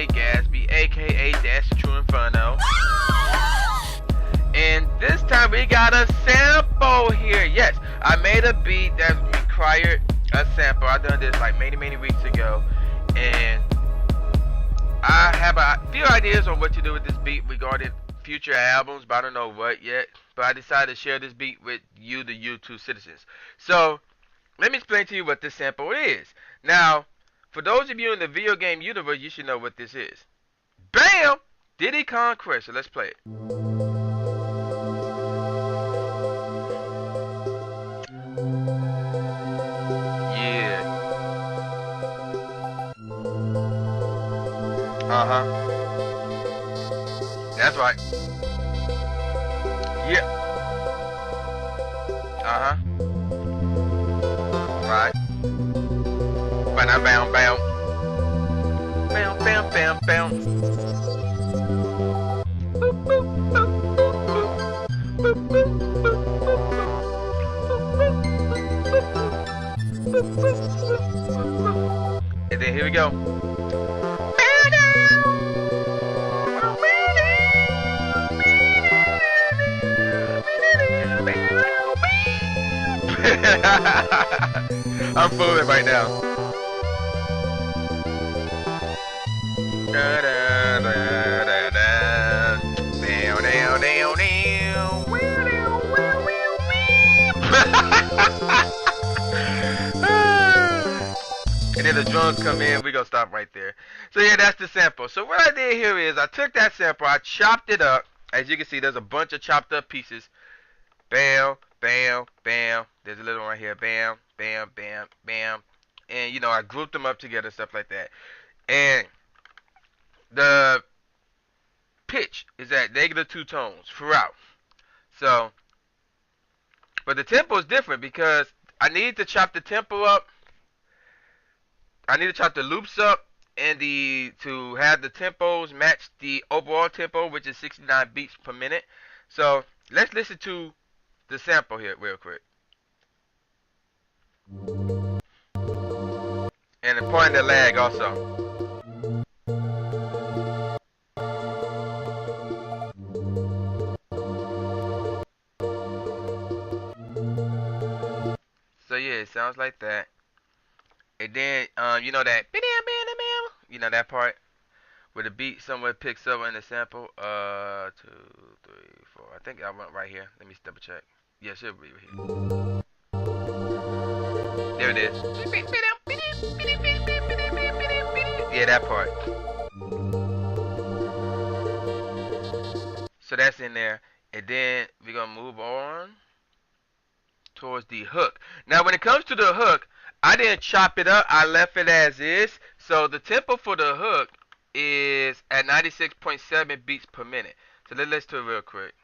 aka Gatsby, aka That's Tru Inferno. And this time we got a sample here. Yes, I made a beat that required a sample. I done this like many weeks ago, and I have a few ideas on what to do with this beat regarding future albums, but I don't know what yet. But I decided to share this beat with you, the YouTube citizens. So let me explain to you what this sample is. Now, for those of you in the video game universe, you should know what this is. Bam! Diddy Conquest. So let's play it. Yeah. Uh-huh. That's right. Yeah. Uh-huh. Right. Bam, bam, bam. Bam, bam, bam, bam. Boop, boop, boop, boop, boop, boop, boop, boop, boop, boop. And then here we go. I'm fooling right now. Da, da, da, da, da. Down, down, down, down. And then the drums come in. We gonna stop right there. So yeah, that's the sample. So what I did here is I took that sample, I chopped it up. As you can see, there's a bunch of chopped up pieces. Bam, bam, bam. There's a little one right here. Bam, bam, bam, bam. And you know, I grouped them up together, stuff like that. And the pitch is at -2 tones throughout. So, but the tempo is different because I need to chop the tempo up. I need to chop the loops up and to have the tempos match the overall tempo, which is 69 beats per minute. So let's listen to the sample here real quick. And applying the lag also. So yeah, it sounds like that. And then you know that that part where the beat somewhere picks up in the sample. 2, 3, 4. I think I went right here. Let me double check. Yeah, it should be right here. There it is. Yeah, that part. So that's in there. And then we're gonna move on towards the hook. Now when it comes to the hook, I didn't chop it up. I left it as is. So the tempo for the hook is at 96.7 beats per minute. So let's listen to it real quick.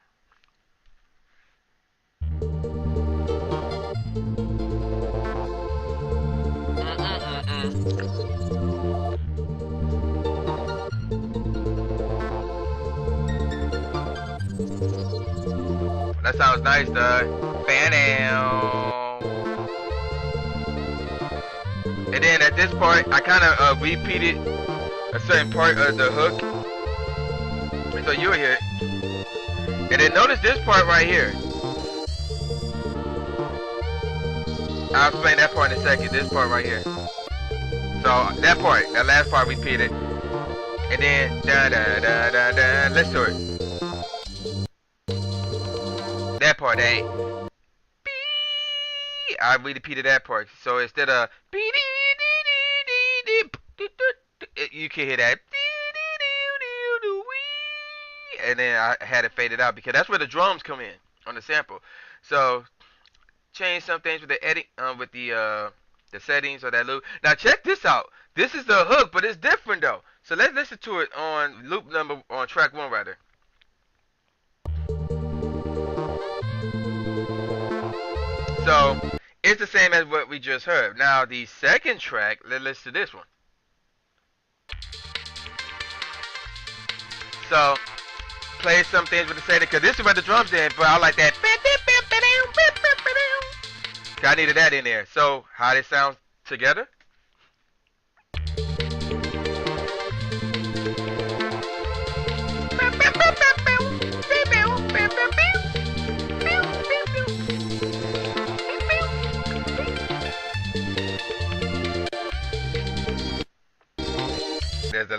That sounds nice, though. Bam. And then at this part, I kind of repeated a certain part of the hook, so you'll hear it. And then notice this part right here. I'll explain that part in a second. This part right here. So that part, that last part, repeated. And then da da da da da. Let's do it. That part, I repeated that part. So instead of you can hear that, and then I had it faded out because that's where the drums come in on the sample. So change some things with the edit, with the settings of that loop. Now check this out. This is the hook, but it's different though. So let's listen to it on on track 1 rather. So it's the same as what we just heard. Now the second track, let's listen to this one. So play some things with the setting because this is where the drums in, but I like that. I needed that in there. So how they sound together?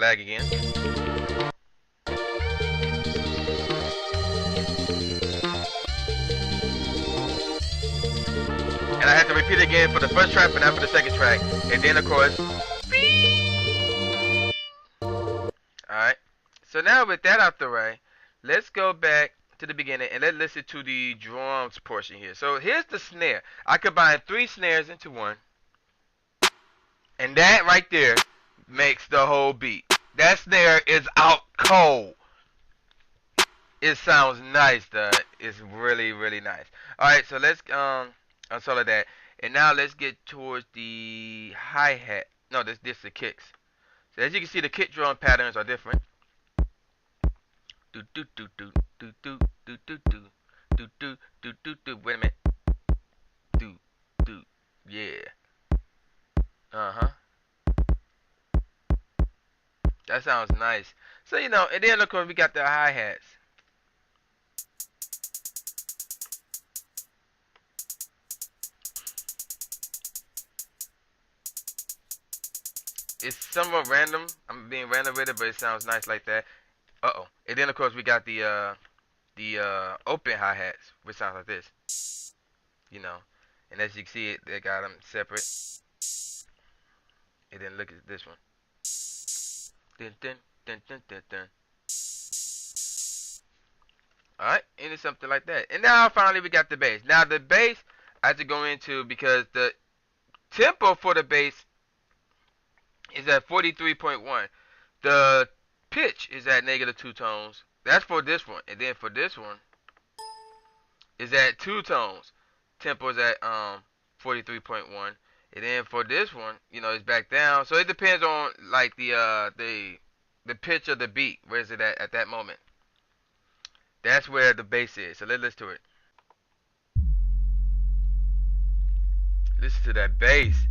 lag again. And I have to repeat it again for the first track, but not for the second track. And then, of course, alright. So now with that out the way, let's go back to the beginning and let's listen to the drums portion here. So here's the snare. I combine 3 snares into one. And that right there makes the whole beat. That snare is out cold. It sounds nice, though. It's really, really nice. Alright, so let's unsolo that. And now let's get towards the hi-hat. No, this the kicks. So as you can see, the kick drum patterns are different. Do do do do do do do do do do do do do do. Wait a minute. Do do yeah. That sounds nice. So you know, and then of course we got the hi-hats. It's somewhat random. I'm being random with it, but it sounds nice like that. Uh-oh. And then of course we got the open hi-hats, which sounds like this. You know. And as you can see, they got them separate. And then look at this one. Dun dun dun dun dun dun. Alright, and it's something like that. And now finally we got the bass. Now the bass I have to go into because the tempo for the bass is at 43.1. The pitch is at -2 tones. That's for this one. And then for this one is at 2 tones. Tempo is at 43.1. And then for this one, you know, it's back down. So it depends on like the pitch of the beat. Where is it at that moment? That's where the bass is. So let's listen to it. Listen to that bass.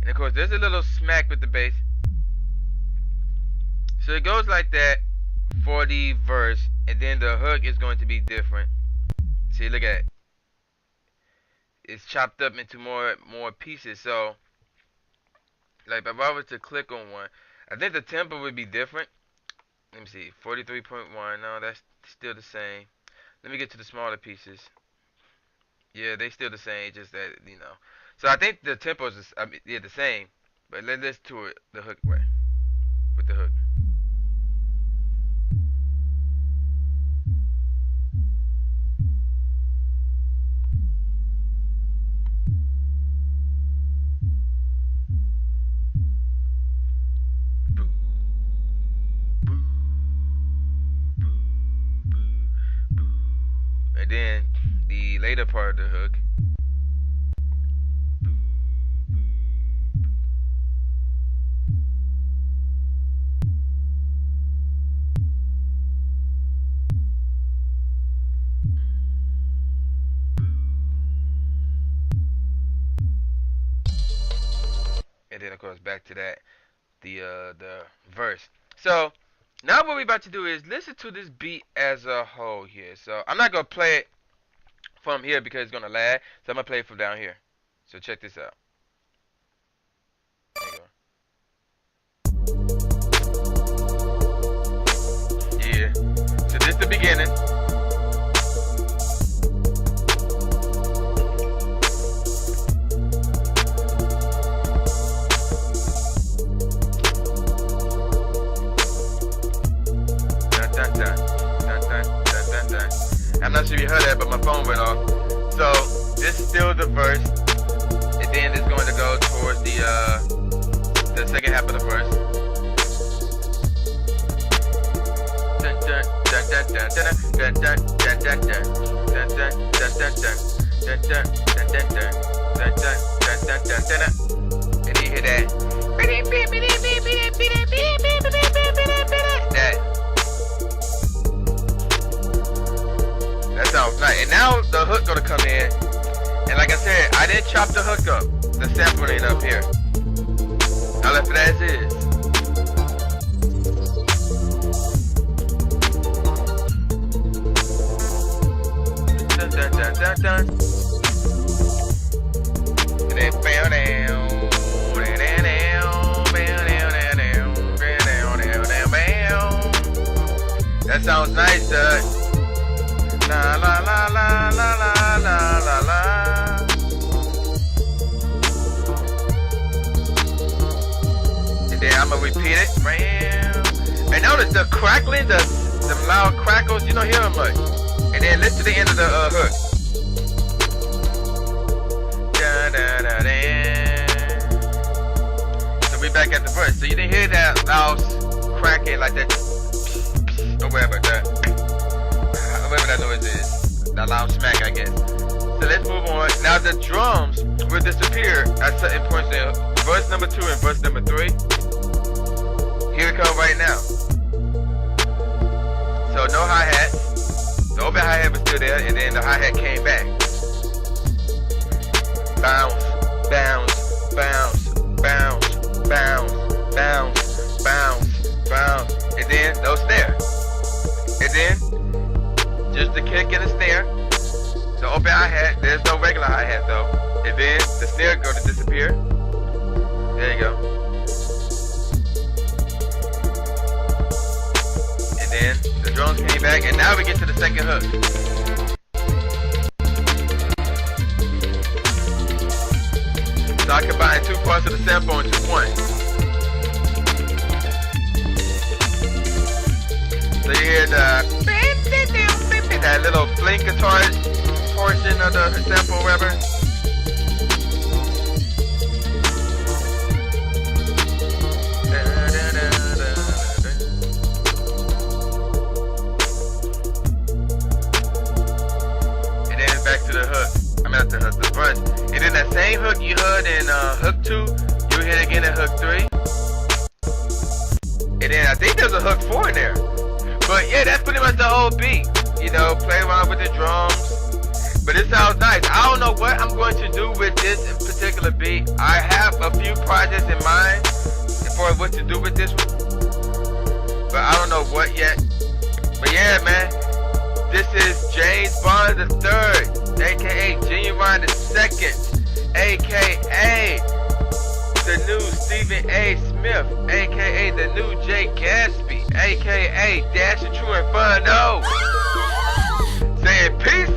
And of course, there's a little smack with the bass. So it goes like that for the verse, and then the hook is going to be different. See, look at it. It's chopped up into more pieces. So, like if I was to click on one, I think the tempo would be different. Let me see, 43.1. No, that's still the same. Let me get to the smaller pieces. Yeah, they still the same, just that, you know. So I think the tempo is the same, but let's listen to it the hook way with the hook. And then the later part of the hook. And then of course back to that, the verse. So now what we're about to do is listen to this beat as a whole here. So I'm not gonna play it from here because it's gonna lag. So I'm gonna play it from down here. So check this out. There you go. Yeah. So this is the beginning. I'm not sure if you heard that, but my phone went off. So this is still the verse, and then it's going to go towards the second half of the verse. And you hear that. That sounds nice. And now the hook gonna come in. And like I said, I didn't chop the hook up. The sample ain't up here. I left it as is. Dun dun dun dun dun. And then bow down. That sounds nice, La la la la la la la la la. And then I'ma repeat it. And notice the crackling, the loud crackles, you don't hear them much. And then listen to the end of the hook. Da, da, da, da. So we back at the verse. So you didn't hear that loud cracking like that, or whatever that noise is. That loud smack, I guess. So let's move on. Now the drums will disappear at certain points in verse number 2 and verse number 3. Here it comes right now. So no hi-hat. The open hi-hat was still there, and then the hi-hat came back. Bounce, bounce, bounce, bounce, bounce, bounce, bounce, bounce. And then no snare. And then just the kick and the snare. The open hi-hat, there's no regular hi-hat though. And then the snare going to disappear. There you go. And then the drums came back, and now we get to the second hook. So I combine 2 parts of the sample into one. So you hear that little blink guitar portion of the sample, whatever. And then back to the hook. I mean, not the hook, the verse. And then that same hook you heard in hook 2, you hear it again in hook 3. And then I think there's a hook 4 in there. But yeah, that's pretty much the whole beat. You know, play around with the drums. But it sounds nice. I don't know what I'm going to do with this particular beat. I have a few projects in mind for what to do with this one. But I don't know what yet. But yeah, man. This is James Bond III, aka Genuine II, aka the new Stephen A. Smith, aka the new Jay Gatsby, aka Dash and Tru Inferno. Saying peace